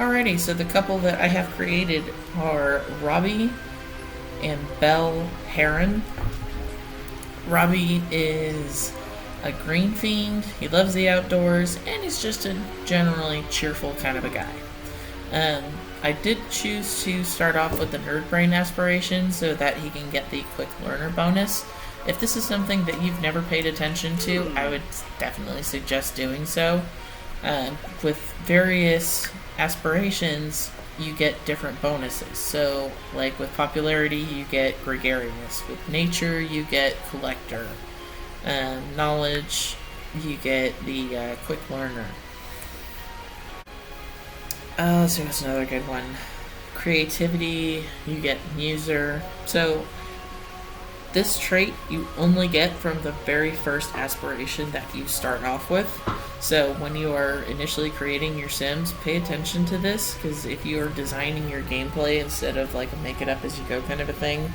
Alrighty, so the couple that I have created are Robi and Belle Herron. Robi is a green fiend, he loves the outdoors, and he's just a generally cheerful kind of a guy. I did choose to start off with the Nerd Brain aspiration so that he can get the Quick Learner bonus. If this is something that you've never paid attention to, I would definitely suggest doing so. With various aspirations, you get different bonuses. So, like with popularity, you get gregarious. With nature, you get collector. Knowledge, you get the quick learner. So that's another good one. Creativity, you get muser. So this trait you only get from the very first aspiration that you start off with. So when you are initially creating your Sims, pay attention to this, because if you are designing your gameplay instead of like a make it up as you go kind of a thing,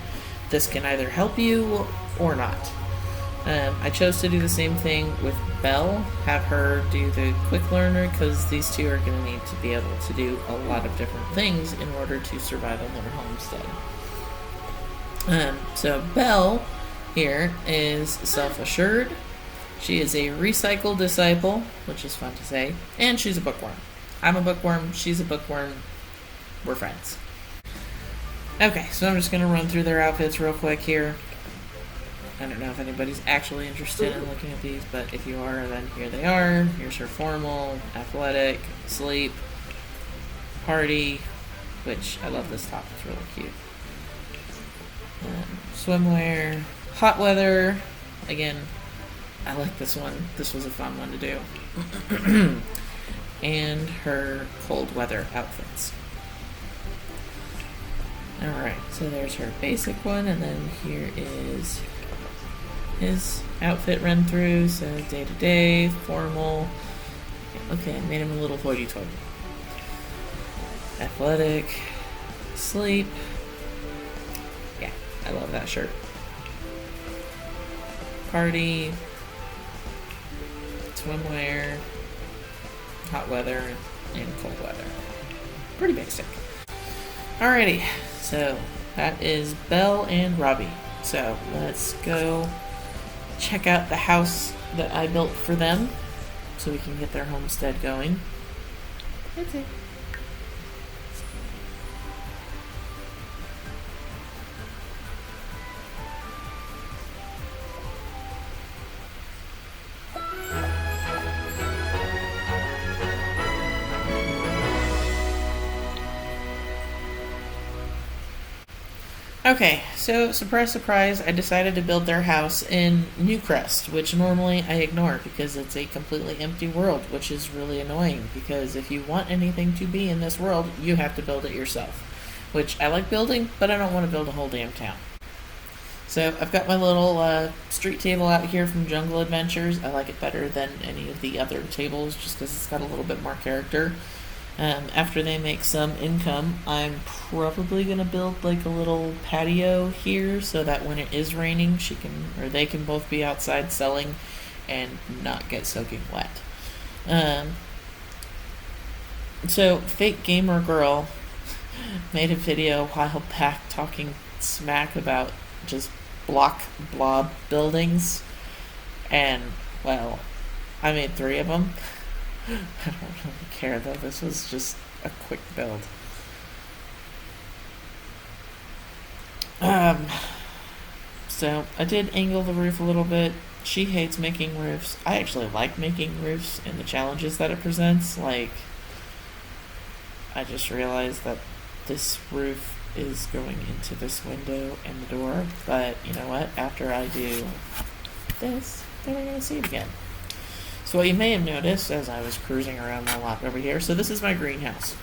this can either help you or not. I chose to do the same thing with Belle, have her do the quick learner, because these two are going to need to be able to do a lot of different things in order to survive on their homestead. So Belle here is self-assured. She is a recycled disciple, which is fun to say, and she's a bookworm. I'm a bookworm, she's a bookworm, we're friends. Okay, so I'm just going to run through their outfits real quick here. I don't know if anybody's actually interested in looking at these, but if you are, then here they are. Here's her formal, athletic, sleep, party, which I love this top, it's really cute. Swimwear, hot weather, again, I like this one. This was a fun one to do. And her cold weather outfits. Alright, so there's her basic one, and then here is his outfit run through. So day to day, formal. Okay, I made him a little hoity-toity. Athletic, sleep. Yeah, I love that shirt. Party, swimwear, hot weather, and cold weather. Pretty basic. Alrighty, so that is Belle and Robi. So let's go check out the house that I built for them so we can get their homestead going. That's it. Okay, so surprise, surprise, I decided to build their house in Newcrest, which normally I ignore because it's a completely empty world, which is really annoying because if you want anything to be in this world, you have to build it yourself, which I like building, but I don't want to build a whole damn town. So I've got my little street table out here from Jungle Adventures. I like it better than any of the other tables just because it's got a little bit more character. After they make some income, I'm probably going to build like a little patio here so that when it is raining, they can both be outside selling and not get soaking wet. So Fake Gamer Girl made a video a while back talking smack about just blob buildings, and well, I made 3 of them. I don't really care though, this was just a quick build. So I did angle the roof a little bit. She hates making roofs. I actually like making roofs and the challenges that it presents. Like, I just realized that this roof is going into this window and the door, but you know what? After I do this, then we're going to see it again. So what you may have noticed as I was cruising around my lot over here, so this is my greenhouse.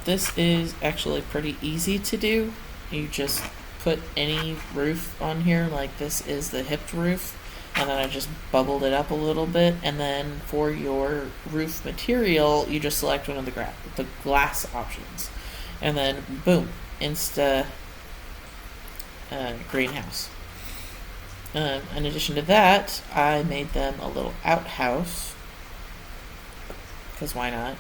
This is actually pretty easy to do. You just put any roof on here, like this is the hipped roof, and then I just bubbled it up a little bit, and then for your roof material, you just select one of the glass options. And then, boom, insta greenhouse. In addition to that, I made them a little outhouse, because why not?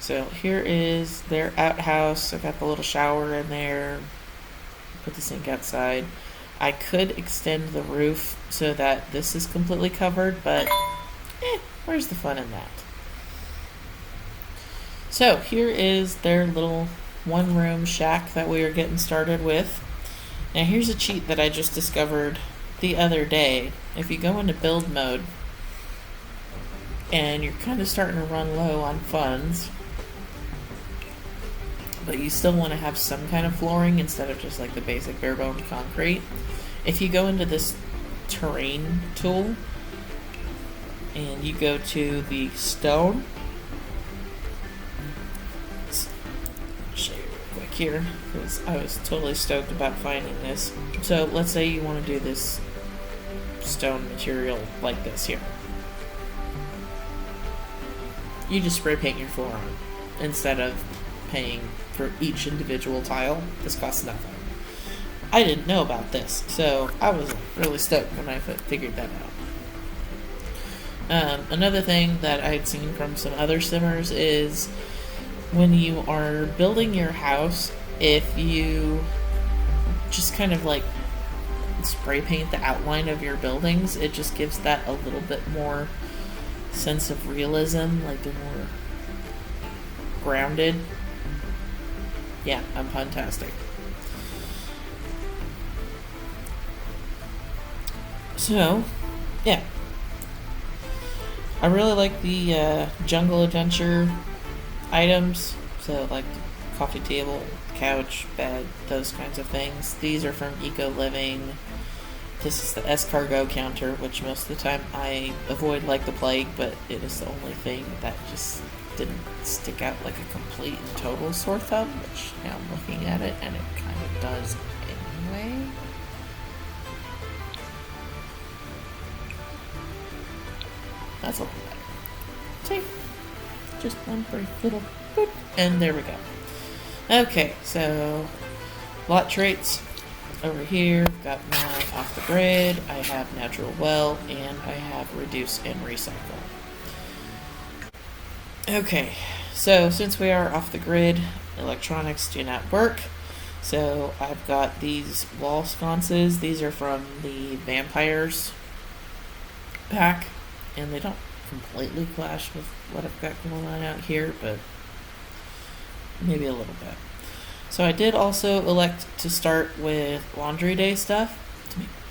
So here is their outhouse. I got the little shower in there. Put the sink outside. I could extend the roof so that this is completely covered, but where's the fun in that? So here is their little one-room shack that we are getting started with. Now here's a cheat that I just discovered the other day. If you go into build mode and you're kind of starting to run low on funds, but you still want to have some kind of flooring instead of just like the basic bare bone concrete, if you go into this terrain tool and you go to the stone, I'll show you real quick here because I was totally stoked about finding this. So let's say you want to do this stone material like this here. You just spray paint your floor on instead of paying for each individual tile. This costs nothing. I didn't know about this, so I was really stoked when I figured that out. Another thing that I had seen from some other simmers is when you are building your house, if you just kind of like spray paint the outline of your buildings, it just gives that a little bit more sense of realism, like they're more grounded. Yeah, I'm fantastic. So, yeah. I really like the jungle adventure items. So, like the coffee table, couch, bed, those kinds of things. These are from Eco Living. This is the escargot counter, which most of the time I avoid like the plague, but it is the only thing that just didn't stick out like a complete and total sore thumb, which now I'm looking at it and it kind of does anyway. That's a little better. See? Just one brief little boop, and there we go. Okay, so lot traits over here. I've got my off the grid, I have natural well, and I have reduce and recycle. Okay, so since we are off the grid, electronics do not work. So I've got these wall sconces. These are from the Vampires pack, and they don't completely clash with what I've got going on out here, but maybe a little bit. So I did also elect to start with laundry day stuff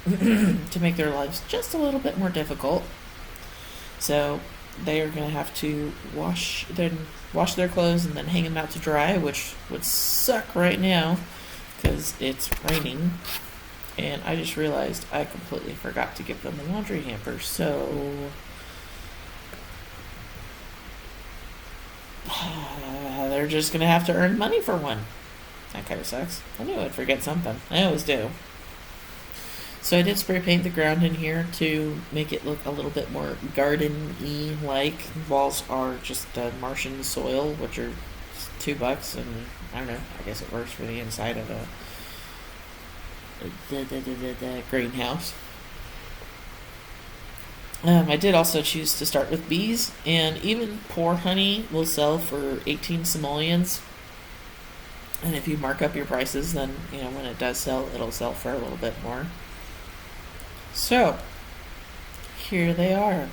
to make their lives just a little bit more difficult. So they are going to have to wash their clothes and then hang them out to dry, which would suck right now because it's raining. And I just realized I completely forgot to give them a laundry hamper, so they're just going to have to earn money for one. That kind of sucks. I knew I'd forget something. I always do. So I did spray paint the ground in here to make it look a little bit more garden-y like. The walls are just Martian soil, which are $2, and I don't know, I guess it works for the inside of the greenhouse. I did also choose to start with bees, and even pour honey will sell for 18 simoleons. And if you mark up your prices, then, you know, when it does sell, it'll sell for a little bit more. So, here they are.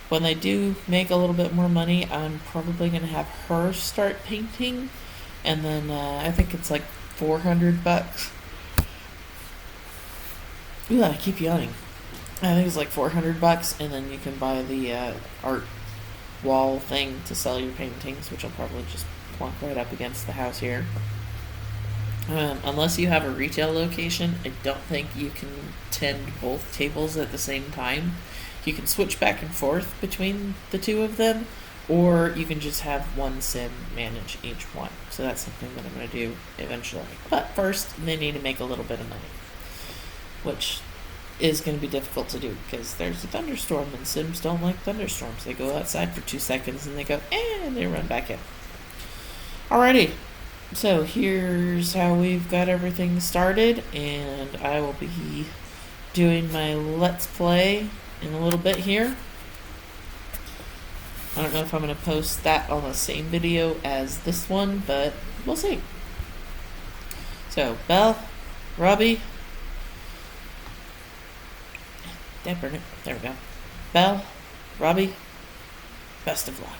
When they do make a little bit more money, I'm probably going to have her start painting. And then, I think it's like $400. Ooh, I keep yawning. I think it's like $400, and then you can buy the art wall thing to sell your paintings, which I'll probably just plunk right up against the house here. Unless you have a retail location, I don't think you can tend both tables at the same time. You can switch back and forth between the two of them, or you can just have one sim manage each one. So that's something that I'm going to do eventually. But first, they need to make a little bit of money, which is going to be difficult to do because there's a thunderstorm, and sims don't like thunderstorms. They go outside for 2 seconds and they go, and they run back in. Alrighty, so here's how we've got everything started, and I will be doing my Let's Play in a little bit here. I don't know if I'm going to post that on the same video as this one, but we'll see. So, Belle, Robi, there we go. Belle, Robi, best of luck.